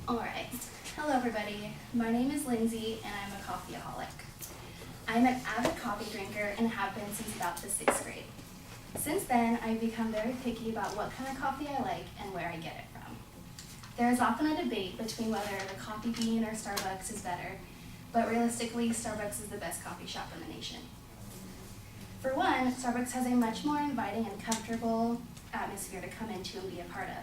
Alright, hello everybody. My name is Lindsey and I'm a coffeeaholic. I'm an avid coffee drinker and have been since about the 6th grade. Since then, I've become very picky about what kind of coffee I like and where I get it from. There is often a debate between whether the Coffee Bean or Starbucks is better, but realistically, Starbucks is the best coffee shop in the nation. For one, Starbucks has a much more inviting and comfortable atmosphere to come into and be a part of.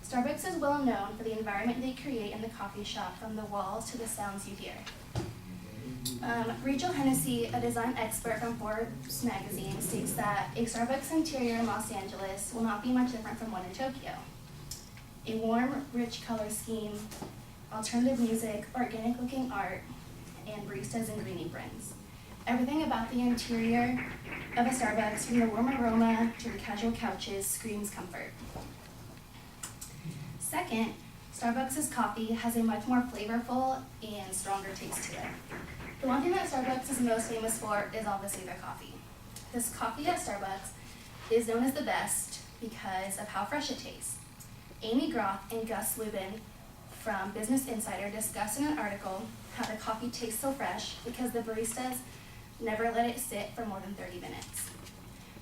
Starbucks is well known for the environment they create in the coffee shop, from the walls to the sounds you hear. Rachel Hennessy, a design expert from Forbes magazine, states that a Starbucks interior in Los Angeles will not be much different from one in Tokyo. A warm, rich color scheme, alternative music, organic-looking art, and baristas and green aprons. Everything about the interior of a Starbucks, from the warm aroma to the casual couches, screams comfort. Second, Starbucks' coffee has a much more flavorful and stronger taste to it. The one thing that Starbucks is most famous for is obviously their coffee. This coffee at Starbucks is known as the best because of how fresh it tastes. Amy Groth and Gus Lubin from Business Insider discuss in an article how the coffee tastes so fresh because the baristas never let it sit for more than 30 minutes.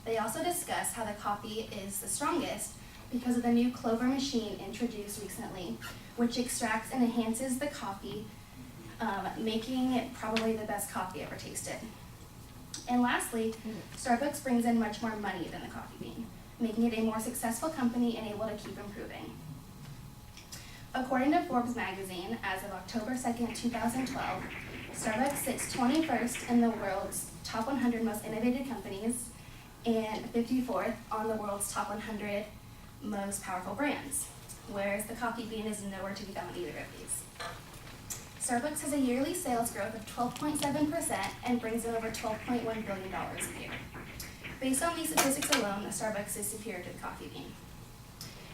They also discuss how the coffee is the strongest because of the new Clover machine introduced recently, which extracts and enhances the coffee, making it probably the best coffee ever tasted. And lastly, Starbucks brings in much more money than the Coffee Bean, making it a more successful company and able to keep improving. According to Forbes magazine, as of October 2nd, 2012, Starbucks sits 21st in the world's top 100 most innovative companies and 54th on the world's top 100 most powerful brands, whereas the Coffee Bean is nowhere to be found either of these. Starbucks has a yearly sales growth of 12.7% and brings in over $12.1 billion a year. Based on these statistics alone, Starbucks is superior to the Coffee Bean.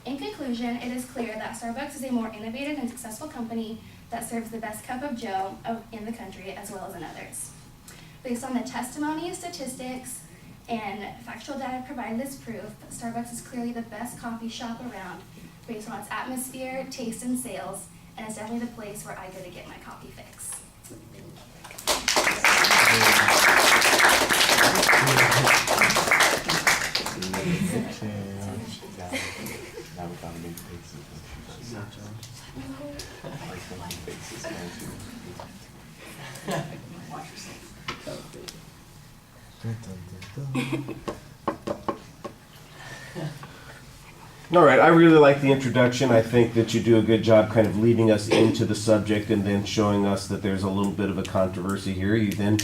In conclusion, it is clear that Starbucks is a more innovative and successful company that serves the best cup of joe in the country as well as in others. Based on the testimony, statistics, and factual data provided as proof, Starbucks is clearly the best coffee shop around based on its atmosphere, taste, and sales, and it's definitely the place where I go to get my coffee fix. All right, I really like the introduction. I think that you do a good job kind of leading us into the subject and then showing us that there's a little bit of a controversy here. You then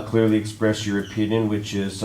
clearly express your opinion, which is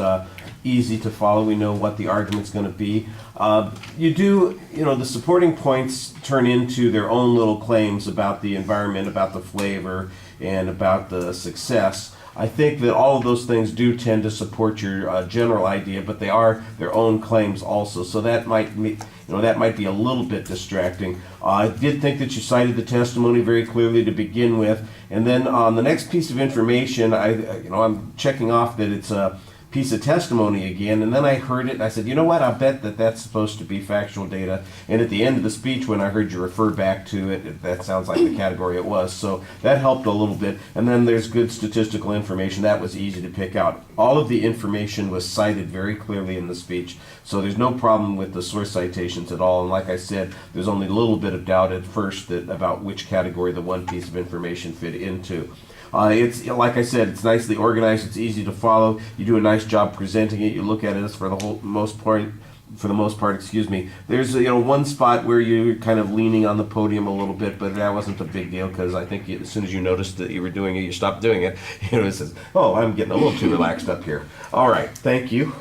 easy to follow. We know what the argument's going to be. The supporting points turn into their own little claims about the environment, about the flavor, and about the success. I think that all of those things do tend to support your general idea, but they are their own claims also. So that might be, a little bit distracting. I did think that you cited the testimony very clearly to begin with, and then on the next piece of information, I'm checking off that it's a piece of testimony again, and then I heard it and I said, you know what, I'll bet that that's supposed to be factual data. And at the end of the speech, when I heard you refer back to it, that sounds like the category it was. So that helped a little bit. And then there's good statistical information. That was easy to pick out. All of the information was cited very clearly in the speech. So there's no problem with the source citations at all. And like I said, there's only a little bit of doubt at first about which category the one piece of information fit into. It's like I said, it's nicely organized. It's easy to follow. You do a nice job presenting it. You look at it for the most part. There's one spot where you're kind of leaning on the podium a little bit, but that wasn't a big deal because I think as soon as you noticed that you were doing it, you stopped doing it. It says, "Oh, I'm getting a little too relaxed up here." All right, thank you.